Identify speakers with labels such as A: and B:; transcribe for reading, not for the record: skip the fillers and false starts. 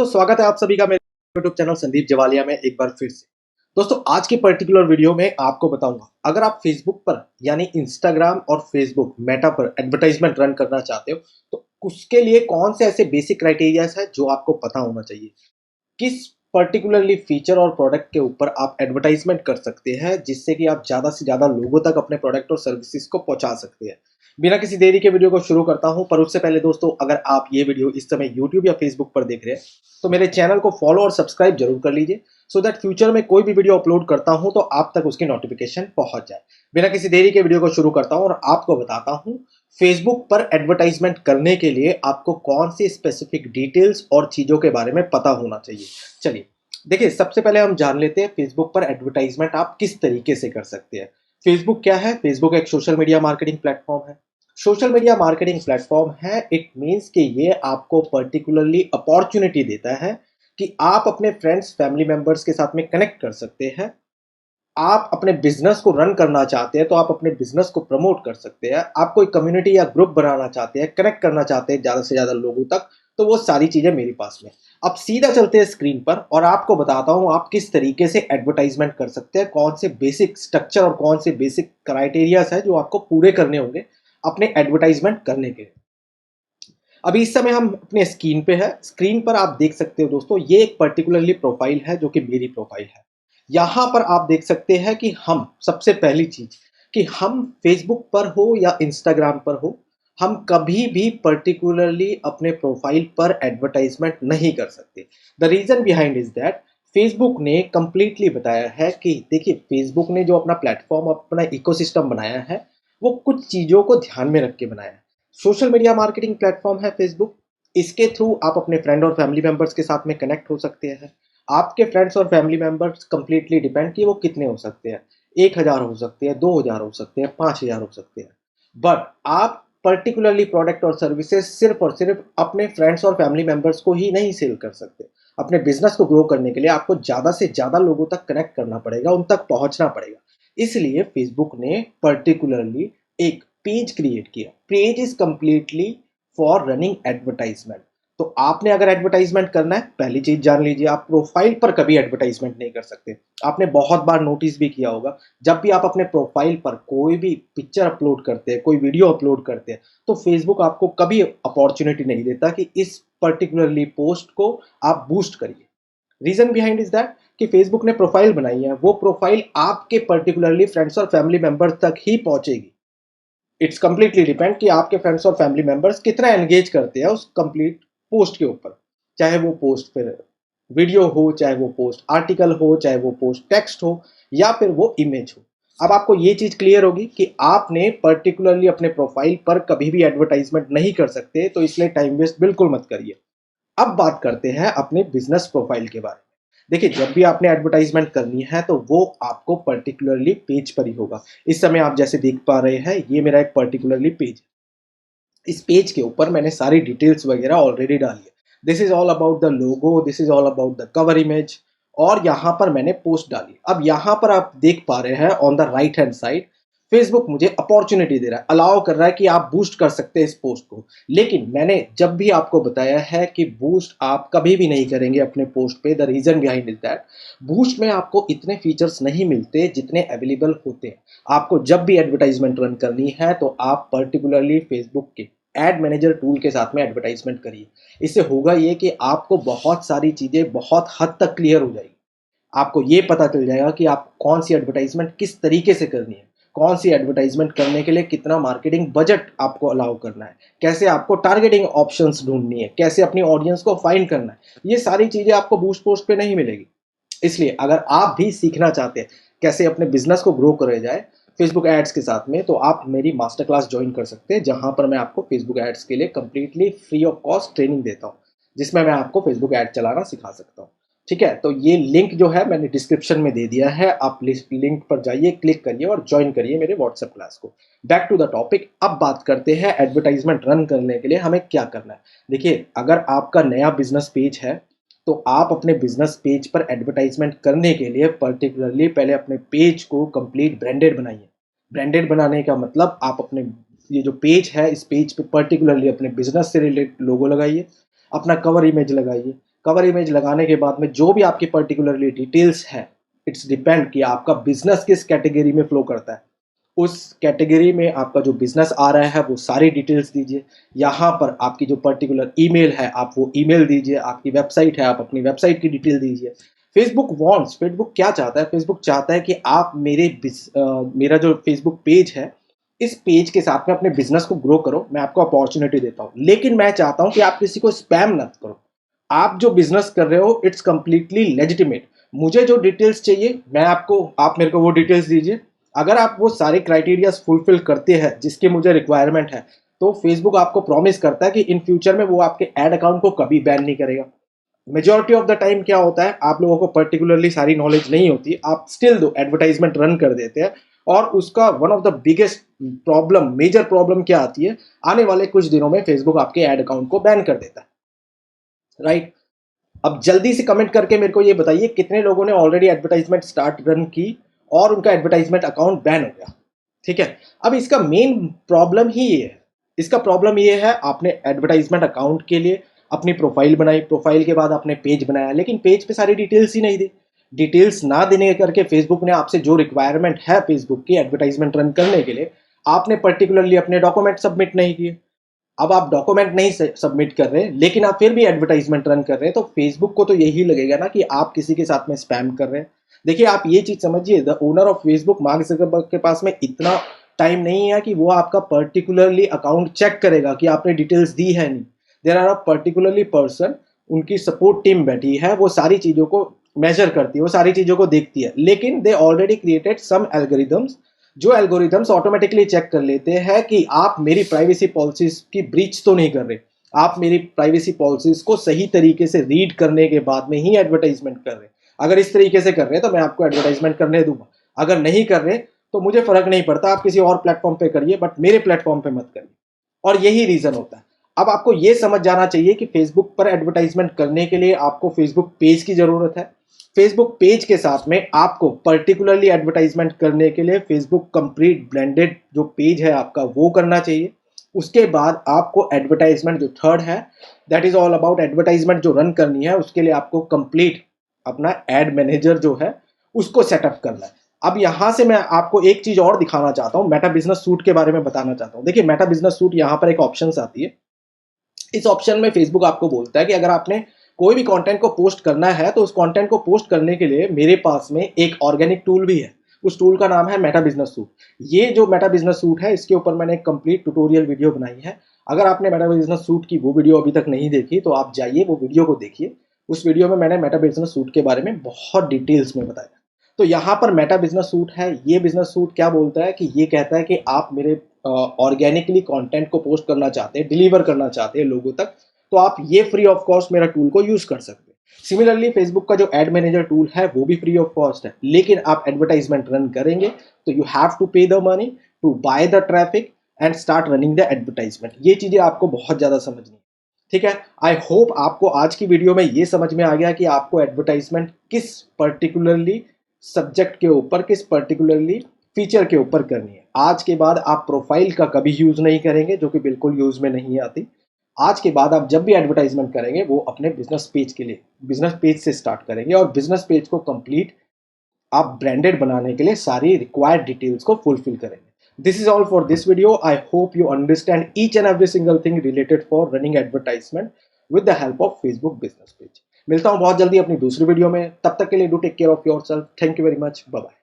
A: तो स्वागत है आप सभी का मेरे YouTube चैनल संदीप जवालिया में एक बार फिर से। दोस्तों आज की पर्टिकुलर वीडियो में आपको बताऊंगा, अगर आप फेसबुक पर यानी इंस्टाग्राम और फेसबुक मेटा पर एडवर्टाइजमेंट रन करना चाहते हो तो उसके लिए कौन से ऐसे बेसिक क्राइटेरियाज है जो आपको पता होना चाहिए। किस पर्टिकुलरली फीचर और प्रोडक्ट के ऊपर आप एडवर्टाइजमेंट कर सकते हैं जिससे कि आप ज़्यादा से ज़्यादा लोगों तक अपने प्रोडक्ट और सर्विसेज को पहुंचा सकते हैं। बिना किसी देरी के वीडियो को शुरू करता हूं, पर उससे पहले दोस्तों अगर आप ये वीडियो इस समय यूट्यूब या फेसबुक पर देख रहे हैं तो मेरे चैनल को फॉलो और सब्सक्राइब जरूर कर लीजिए, सो दैट फ्यूचर में कोई भी वीडियो अपलोड करता हूं तो आप तक उसकी नोटिफिकेशन पहुंच जाए। बिना किसी देरी के वीडियो को शुरू करता हूं और आपको बताता हूं फेसबुक पर एडवर्टाइजमेंट करने के लिए आपको कौन सी स्पेसिफिक डिटेल्स और चीज़ों के बारे में पता होना चाहिए। चलिए देखिए, सबसे पहले हम जान लेते हैं फेसबुक पर एडवर्टाइजमेंट आप किस तरीके से कर सकते हैं। फेसबुक क्या है? फेसबुक एक सोशल मीडिया मार्केटिंग प्लेटफॉर्म है। सोशल मीडिया मार्केटिंग प्लेटफॉर्म है, इट मीन्स कि ये आपको पर्टिकुलरली अपॉर्चुनिटी देता है कि आप अपने फ्रेंड्स फैमिली मेंबर्स के साथ में कनेक्ट कर सकते हैं। आप अपने बिजनेस को रन करना चाहते हैं तो आप अपने बिजनेस को प्रमोट कर सकते हैं। आप कोई कम्युनिटी या ग्रुप बनाना चाहते हैं, कनेक्ट करना चाहते हैं ज़्यादा से ज़्यादा लोगों तक, तो वो सारी चीज़ें मेरे पास में। अब सीधा चलते हैं स्क्रीन पर और आपको बताता हूँ आप किस तरीके से एडवर्टाइजमेंट कर सकते हैं, कौन से बेसिक स्ट्रक्चर और कौन से बेसिक क्राइटेरियाज है जो आपको पूरे करने होंगे अपने एडवर्टाइजमेंट करने के लिए। अभी इस समय हम अपने स्क्रीन पे है, स्क्रीन पर आप देख सकते हो दोस्तों, ये एक पर्टिकुलरली प्रोफाइल है जो कि मेरी प्रोफाइल है। यहाँ पर आप देख सकते हैं कि हम सबसे पहली चीज कि हम फेसबुक पर हो या इंस्टाग्राम पर हो, हम कभी भी पर्टिकुलरली अपने प्रोफाइल पर एडवर्टाइजमेंट नहीं कर सकते। The reason behind is that Facebook ने कंप्लीटली बताया है कि देखिए, फेसबुक ने जो अपना प्लेटफॉर्म अपना इकोसिस्टम बनाया है वो कुछ चीज़ों को ध्यान में रख के बनाया है। सोशल मीडिया मार्केटिंग प्लेटफॉर्म है फेसबुक। इसके थ्रू आप अपने फ्रेंड और फैमिली मेंबर्स के साथ में कनेक्ट हो सकते हैं। आपके फ्रेंड्स और फैमिली मेंबर्स कंप्लीटली डिपेंड कि वो कितने हो सकते हैं। 1,000 हो सकते हैं, 2,000 हो सकते हैं, 5,000 हो सकते हैं। बट आप पर्टिकुलरली प्रोडक्ट और सर्विसेज सिर्फ और सिर्फ अपने फ्रेंड्स और फैमिली मेंबर्स को ही नहीं सेल कर सकते। अपने बिजनेस को ग्रो करने के लिए आपको ज़्यादा से ज़्यादा लोगों तक कनेक्ट करना पड़ेगा, उन तक पहुंचना पड़ेगा। इसलिए फेसबुक ने पर्टिकुलरली एक पेज क्रिएट किया। Page is completely for running advertisement. तो आपने अगर एडवर्टाइजमेंट करना है, पहली चीज जान लीजिए, आप प्रोफाइल पर कभी एडवर्टाइजमेंट नहीं कर सकते। आपने बहुत बार नोटिस भी किया होगा, जब भी आप अपने प्रोफाइल पर कोई भी पिक्चर अपलोड करते हैं, कोई वीडियो अपलोड करते हैं, तो फेसबुक आपको कभी अपॉर्चुनिटी नहीं देता कि इस पर्टिकुलरली पोस्ट को आप बूस्ट करिए। रीजन बिहाइंड इज दैट कि फेसबुक ने प्रोफाइल बनाई है, वो प्रोफाइल आपके पर्टिकुलरली फ्रेंड्स और फैमिली मेंबर्स तक ही पहुंचेगी। इट्स कंप्लीटली डिपेंड कि आपके फ्रेंड्स और फैमिली मेंबर्स कितना एंगेज करते हैं उस कंप्लीट पोस्ट के ऊपर। चाहे वो पोस्ट फिर वीडियो हो, चाहे वो पोस्ट आर्टिकल हो, चाहे वो पोस्ट टेक्स्ट हो, या फिर वो इमेज हो। अब आपको ये चीज क्लियर होगी कि आपने पर्टिकुलरली अपने प्रोफाइल पर कभी भी एडवर्टाइजमेंट नहीं कर सकते, तो इसलिए टाइम वेस्ट बिल्कुल मत करिए। अब बात करते हैं अपने बिजनेस प्रोफाइल के बारे में। देखिए, जब भी आपने एडवर्टाइजमेंट करनी है तो वो आपको पर्टिकुलरली पेज पर ही होगा। इस समय आप जैसे देख पा रहे हैं, ये मेरा एक पर्टिकुलरली पेज है। इस पेज के ऊपर मैंने सारी डिटेल्स वगैरह ऑलरेडी डाली है। This is all about the logo, this is all about the cover image, और यहाँ पर मैंने पोस्ट डाली। अब यहाँ पर आप देख पा रहे हैं on the right hand side, Facebook मुझे अपॉर्चुनिटी दे रहा है, अलाउ कर रहा है कि आप बूस्ट कर सकते हैं इस पोस्ट को। लेकिन मैंने जब भी आपको बताया है कि बूस्ट आप कभी भी नहीं करेंगे अपने पोस्ट पे। The reason behind is that boost में आपको इतने फीचर्स नहीं मिलते जितने अवेलेबल होते हैं। आपको जब भी एडवर्टाइजमेंट रन करनी है तो आप पर्टिकुलरली फेसबुक के एड मैनेजर टूल के साथ में एडवर्टाइजमेंट करिए। इससे होगा ये कि आपको बहुत सारी चीज़ें बहुत हद तक क्लियर हो जाएगी। आपको ये पता चल जाएगा कि आप कौन सी एडवर्टाइजमेंट किस तरीके से करनी है, कौन सी एडवर्टाइजमेंट करने के लिए कितना मार्केटिंग बजट आपको अलाउ करना है, कैसे आपको टारगेटिंग ऑप्शंस ढूंढनी है, कैसे अपनी ऑडियंस को फाइंड करना है। ये सारी चीज़ें आपको बूस्ट पोस्ट पे नहीं मिलेगी। इसलिए अगर आप भी सीखना चाहते हैं कैसे अपने बिजनेस को ग्रो करे जाए फेसबुक एड्स के साथ में, तो आप मेरी मास्टर क्लास ज्वाइन कर सकते हैं, जहां पर मैं आपको फेसबुक एड्स के लिए completely free of cost training देता हूं, जिसमें मैं आपको फेसबुक एड चलाना सिखा सकता हूं। ठीक है, तो ये लिंक जो है मैंने डिस्क्रिप्शन में दे दिया है, आप लिंक पर जाइए, क्लिक करिए और ज्वाइन करिए मेरे व्हाट्सएप क्लास को। बैक टू द टॉपिक, अब बात करते हैं एडवर्टाइजमेंट रन करने के लिए हमें क्या करना है। देखिए, अगर आपका नया बिजनेस पेज है तो आप अपने बिजनेस पेज पर एडवर्टाइजमेंट करने के लिए पर्टिकुलरली पहले अपने पेज को कंप्लीट ब्रांडेड बनाइए। ब्रांडेड बनाने का मतलब आप अपने ये जो पेज है, इस पेज पे पर्टिकुलरली अपने बिजनेस से रिलेटेड लोगो लगाइए, अपना कवर इमेज लगाइए, कवर इमेज लगाने के बाद में जो भी आपकी पर्टिकुलरली डिटेल्स है, इट्स डिपेंड कि आपका बिजनेस किस कैटेगरी में फ्लो करता है। उस कैटेगरी में आपका जो बिजनेस आ रहा है वो सारी डिटेल्स दीजिए। यहाँ पर आपकी जो पर्टिकुलर ईमेल है आप वो ईमेल दीजिए, आपकी वेबसाइट है आप अपनी वेबसाइट की डिटेल दीजिए। फेसबुक क्या चाहता है? फेसबुक चाहता है कि आप मेरा जो फेसबुक पेज है, इस पेज के साथ में अपने बिजनेस को ग्रो करो। मैं आपको अपॉर्चुनिटी देता हूँ, लेकिन मैं चाहता हूँ कि आप किसी को स्पैम मत करो। आप जो बिजनेस कर रहे हो इट्स कंप्लीटली लेजिटिमेट। मुझे जो डिटेल्स चाहिए आप मेरे को वो डिटेल्स दीजिए। अगर आप वो सारे क्राइटेरियाज फुलफिल करते हैं जिसकी मुझे रिक्वायरमेंट है, तो फेसबुक आपको प्रॉमिस करता है कि इन फ्यूचर में वो आपके एड अकाउंट को कभी बैन नहीं करेगा। मेजॉरिटी ऑफ द टाइम क्या होता है, आप लोगों को पर्टिकुलरली सारी नॉलेज नहीं होती, आप स्टिल दो एडवर्टाइजमेंट रन कर देते हैं। और उसका one of the biggest problem, major problem क्या आती है, आने वाले कुछ दिनों में फेसबुक आपके एड अकाउंट को बैन कर देता है, राइट? अब जल्दी से कमेंट करके मेरे को ये बताइए कितने लोगों ने ऑलरेडी एडवर्टाइजमेंट स्टार्ट रन की और उनका एडवर्टाइजमेंट अकाउंट बैन हो गया। ठीक है, अब इसका मेन प्रॉब्लम ही ये है। इसका प्रॉब्लम ये है, आपने एडवर्टाइजमेंट अकाउंट के लिए अपनी प्रोफाइल बनाई, प्रोफाइल के बाद आपने पेज बनाया, लेकिन पेज पे सारी डिटेल्स ही नहीं दी। डिटेल्स ना देने करके फेसबुक ने आपसे जो रिक्वायरमेंट है फेसबुक की एडवर्टाइजमेंट रन करने के लिए, आपने पर्टिकुलरली अपने डॉक्यूमेंट सबमिट नहीं किए। अब आप डॉक्यूमेंट नहीं सबमिट कर रहे लेकिन आप फिर भी एडवर्टाइजमेंट रन कर रहे हैं, तो फेसबुक को तो यही लगेगा ना कि आप किसी के साथ में स्पैम कर रहे हैं। देखिए, आप ये चीज समझिए, the owner of Facebook mark Zuckerberg के पास में इतना टाइम नहीं है कि वो आपका पर्टिकुलरली अकाउंट चेक करेगा कि आपने डिटेल्स दी है नहीं। There are a particularly person, उनकी सपोर्ट टीम बैठी है, वो सारी चीजों को मेजर करती है, वो सारी चीजों को देखती है। लेकिन they already created some algorithms, जो एल्गोरिदम्स ऑटोमेटिकली चेक कर लेते हैं कि आप मेरी प्राइवेसी पॉलिसीज की ब्रीच तो नहीं कर रहे, आप मेरी प्राइवेसी पॉलिसीज को सही तरीके से रीड करने के बाद में ही एडवर्टाइजमेंट कर रहे हैं। अगर इस तरीके से कर रहे हैं तो मैं आपको एडवर्टाइजमेंट करने दूंगा, अगर नहीं कर रहे तो मुझे फर्क नहीं पड़ता, आप किसी और प्लेटफॉर्म पे करिए बट मेरे प्लेटफॉर्म पे मत करिए। और यही रीजन होता है। अब आपको ये समझ जाना चाहिए कि फेसबुक पर एडवर्टाइजमेंट करने के लिए आपको फेसबुक पेज की जरूरत है। फेसबुक पेज के साथ में आपको पर्टिकुलरली एडवर्टाइजमेंट करने के लिए फेसबुक कंप्लीट ब्लेंडेड जो पेज है आपका वो करना चाहिए। उसके बाद आपको एडवर्टाइजमेंट जो थर्ड है, that is all about advertisement जो रन करनी है, उसके लिए आपको कंप्लीट अपना एड मैनेजर जो है उसको सेटअप करना है। अब यहां से मैं आपको एक चीज और दिखाना चाहता हूं, मेटा बिजनेस सूट के बारे में बताना चाहता हूं। देखिए, मेटा बिजनेस सूट यहां पर एक ऑप्शन आती है। इस ऑप्शन में फेसबुक आपको बोलता है कि अगर आपने कोई भी कंटेंट को पोस्ट करना है तो उस कंटेंट को पोस्ट करने के लिए मेरे पास में एक ऑर्गेनिक टूल भी है। उस टूल का नाम है मेटा बिजनेस सूट। ये जो मेटा बिजनेस सूट है, इसके ऊपर मैंने एक कंप्लीट ट्यूटोरियल वीडियो बनाई है। अगर आपने मेटा बिजनेस सूट की वो वीडियो अभी तक नहीं देखी तो आप जाइए वो वीडियो को देखिए। उस वीडियो में मैंने मेटा बिजनेस सूट के बारे में बहुत डिटेल्स में बताया। तो यहाँ पर मेटा बिजनेस सूट है। ये बिजनेस सूट क्या बोलता है कि ये कहता है कि आप मेरे ऑर्गेनिकली कंटेंट को पोस्ट करना चाहते हैं, डिलीवर करना चाहते हैं लोगों तक, तो आप ये फ्री ऑफ कॉस्ट मेरा टूल को यूज कर सकते हैं। सिमिलरली फेसबुक का जो एड मैनेजर टूल है वो भी फ्री ऑफ कॉस्ट है, लेकिन आप एडवर्टाइजमेंट रन करेंगे तो you have to pay the money to buy the traffic and start running the advertisement. ये चीजें आपको बहुत ज्यादा समझनी है, ठीक है? आई होप आपको आज की वीडियो में ये समझ में आ गया कि आपको एडवर्टाइजमेंट किस पर्टिकुलरली सब्जेक्ट के ऊपर, किस पर्टिकुलरली फीचर के ऊपर करनी है। आज के बाद आप प्रोफाइल का कभी यूज नहीं करेंगे, जो कि बिल्कुल यूज में नहीं आती। आज के बाद आप जब भी एडवर्टाइजमेंट करेंगे वो अपने बिजनेस पेज के लिए, बिजनेस पेज से स्टार्ट करेंगे और बिजनेस पेज को कंप्लीट आप ब्रांडेड बनाने के लिए सारी रिक्वायर्ड डिटेल्स को फुलफिल करेंगे। This is all for this video. I hope you understand each and every single thing related for running advertisement with the help of Facebook business page. मिलता हूं बहुत जल्दी अपनी दूसरी वीडियो में, तब तक के लिए do take care of yourself. Thank you very much, bye bye.